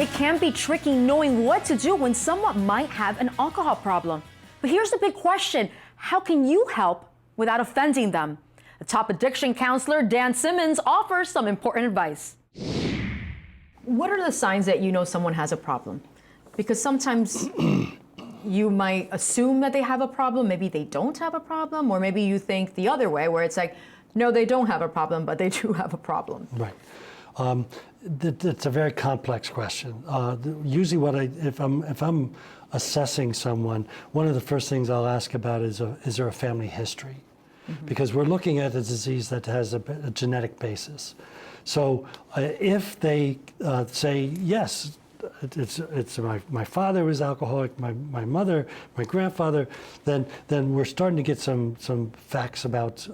It can be tricky knowing what to do when someone might have an alcohol problem. But here's the big question: how can you help without offending them? The top addiction counselor, Dan Simmons, offers some important advice. What are the signs that you know someone has a problem? Because sometimes you might assume that they have a problem, maybe they don't have a problem, or maybe you think the other way, where it's like, no, they don't have a problem, but they do have a problem. Right. It's a very complex question. Usually if I'm assessing someone, one of the first things I'll ask about is there a family history? Mm-hmm. Because we're looking at a disease that has a genetic basis. So if they say, yes, it's my father was alcoholic, my mother, my grandfather, then we're starting to get some facts about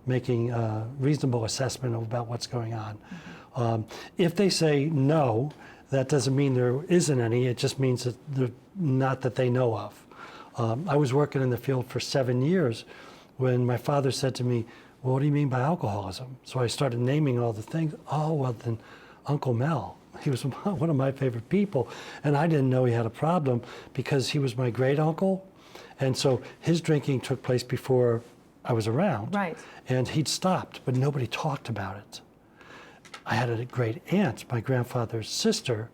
making a reasonable assessment about what's going on. Mm-hmm. If they say no, that doesn't mean there isn't any, it just means that they're not that they know of. I was working in the field for 7 years when my father said to me, well, what do you mean by alcoholism? So I started naming all the things. Oh, well then Uncle Mel, he was one of my favorite people, and I didn't know he had a problem because he was my great uncle, and so his drinking took place before I was around. Right. And he'd stopped, but nobody talked about it. I had a great aunt, my grandfather's sister,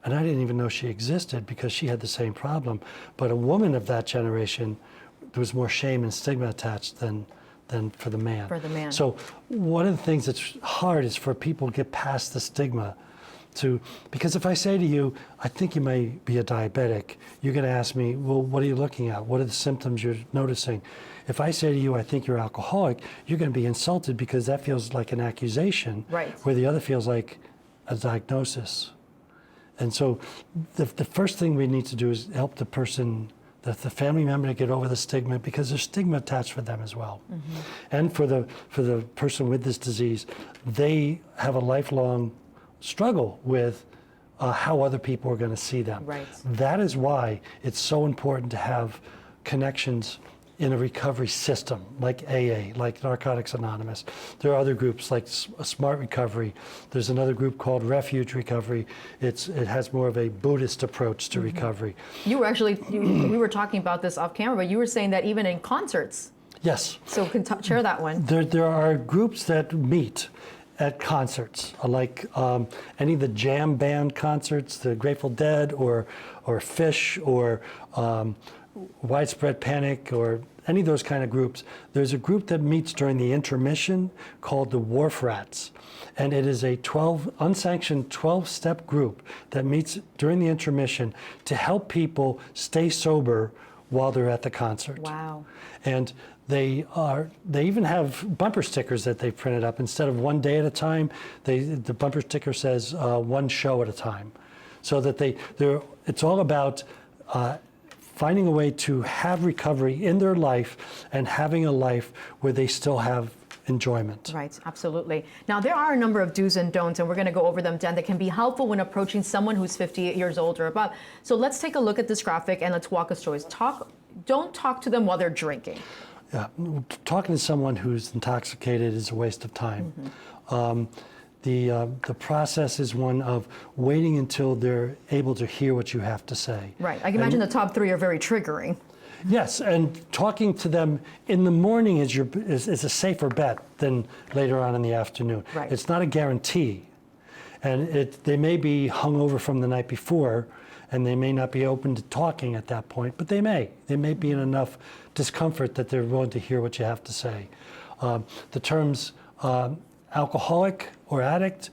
and I didn't even know she existed because she had the same problem. But a woman of that generation, there was more shame and stigma attached than for the man. For the man. So one of the things that's hard is for people to get past the stigma. Because if I say to you, I think you may be a diabetic, you're going to ask me, well, what are you looking at? What are the symptoms you're noticing? If I say to you, I think you're alcoholic, you're going to be insulted because that feels like an accusation, right, where the other feels like a diagnosis. And so the first thing we need to do is help the person, the family member, to get over the stigma, because there's stigma attached for them as well. Mm-hmm. And for the person with this disease, they have a lifelong struggle with how other people are going to see them. Right. That is why it's so important to have connections in a recovery system, like AA, like Narcotics Anonymous. There are other groups like Smart Recovery. There's another group called Refuge Recovery. It has more of a Buddhist approach to recovery. You were actually, we were talking about this off camera, but you were saying that even in concerts. Yes. So can share that one. There are groups that meet at concerts, like any of the jam band concerts, the Grateful Dead or Fish or Widespread Panic or any of those kind of groups. There's a group that meets during the intermission called the Wharf Rats. And it is a unsanctioned 12-step group that meets during the intermission to help people stay sober while they're at the concert. Wow. And they even have bumper stickers that they've printed up. Instead of one day at a time, the bumper sticker says one show at a time. So that it's all about finding a way to have recovery in their life and having a life where they still have enjoyment. Right, absolutely. Now, there are a number of do's and don'ts, and we're going to go over them, Dan, that can be helpful when approaching someone who's 58 years old or above. So let's take a look at this graphic and let's walk us through it. Don't talk to them while they're drinking. Yeah, talking to someone who's intoxicated is a waste of time. Mm-hmm. The process is one of waiting until they're able to hear what you have to say. Right. I can imagine the top three are very triggering. Yes, and talking to them in the morning is a safer bet than later on in the afternoon. Right. It's not a guarantee, and they may be hungover from the night before, and they may not be open to talking at that point, but they may be in enough discomfort that they're willing to hear what you have to say. The terms alcoholic or addict,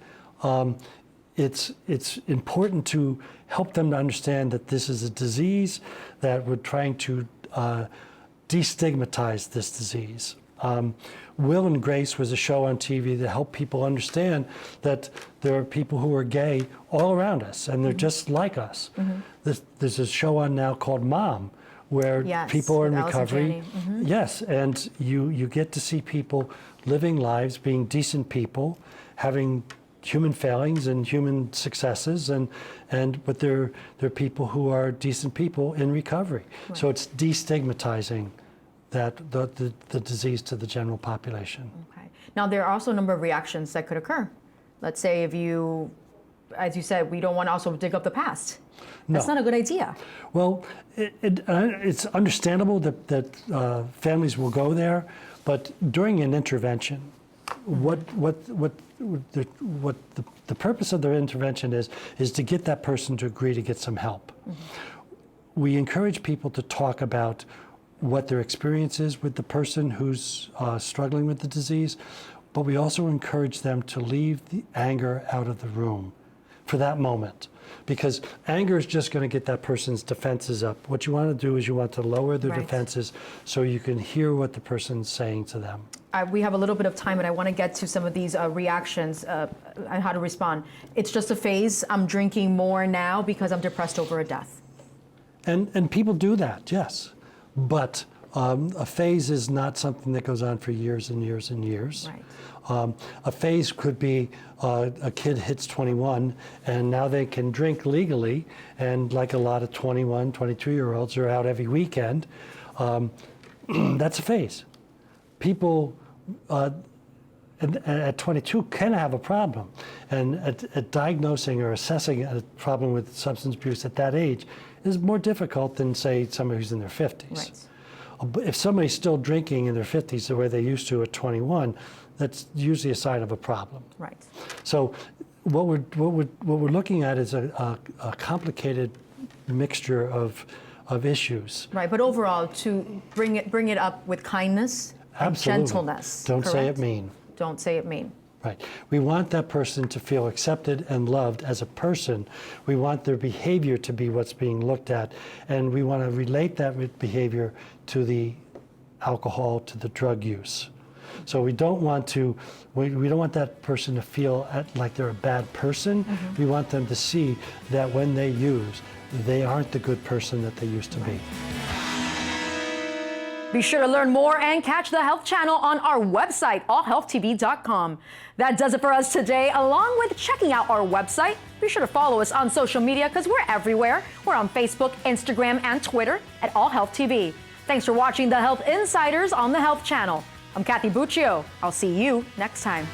it's important to help them to understand that this is a disease, that we're trying to destigmatize this disease. Will and Grace was a show on TV that helped people understand that there are people who are gay all around us, and they're just like us. Mm-hmm. There's a show on now called Mom, where people are in recovery. Mm-hmm. Yes, and you get to see people living lives, being decent people, having human failings and human successes, but they're people who are decent people in recovery. Right. So it's destigmatizing the disease to the general population. Okay. Now there are also a number of reactions that could occur. Let's say if you as you said, we don't want to also dig up the past. That's No. not a good idea. Well, it's understandable that families will go there, but during an intervention, what the purpose of their intervention is to get that person to agree to get some help. We encourage people to talk about what their experience is with the person who's struggling with the disease, but we also encourage them to leave the anger out of the room for that moment, because anger is just going to get that person's defenses up. What you want to do is you want to lower their Right. defenses so you can hear what the person's saying to them. We have a little bit of time, and I want to get to some of these reactions and how to respond. It's just a phase. I'm drinking more now because I'm depressed over a death. And people do that, yes. But a phase is not something that goes on for years and years and years. Right. A phase could be a kid hits 21 and now they can drink legally, and like a lot of 21, 22-year-olds are out every weekend. That's a phase. People at 22 can have a problem, and at diagnosing or assessing a problem with substance abuse at that age is more difficult than, say, somebody who's in their 50s. Right. If somebody's still drinking in their 50s the way they used to at 21, that's usually a sign of a problem. Right. So what we're looking at is a complicated mixture of issues. Right, but overall, to bring it up with kindness and Absolutely. gentleness. Don't say it correct? mean. Don't say it mean. Right. We want that person to feel accepted and loved as a person. We want their behavior to be what's being looked at, and we want to relate that behavior to the alcohol, to the drug use. So we don't want that person to feel like they're a bad person. We want them to see that when they use, they aren't the good person that they used to be. Be sure to learn more and catch the Health Channel on our website, allhealthtv.com. That does it for us today. Along with checking out our website, be sure to follow us on social media because we're everywhere. We're on Facebook, Instagram, and Twitter at AllHealthTV. Thanks for watching the Health Insiders on the Health Channel. I'm Kathy Buccio. I'll see you next time.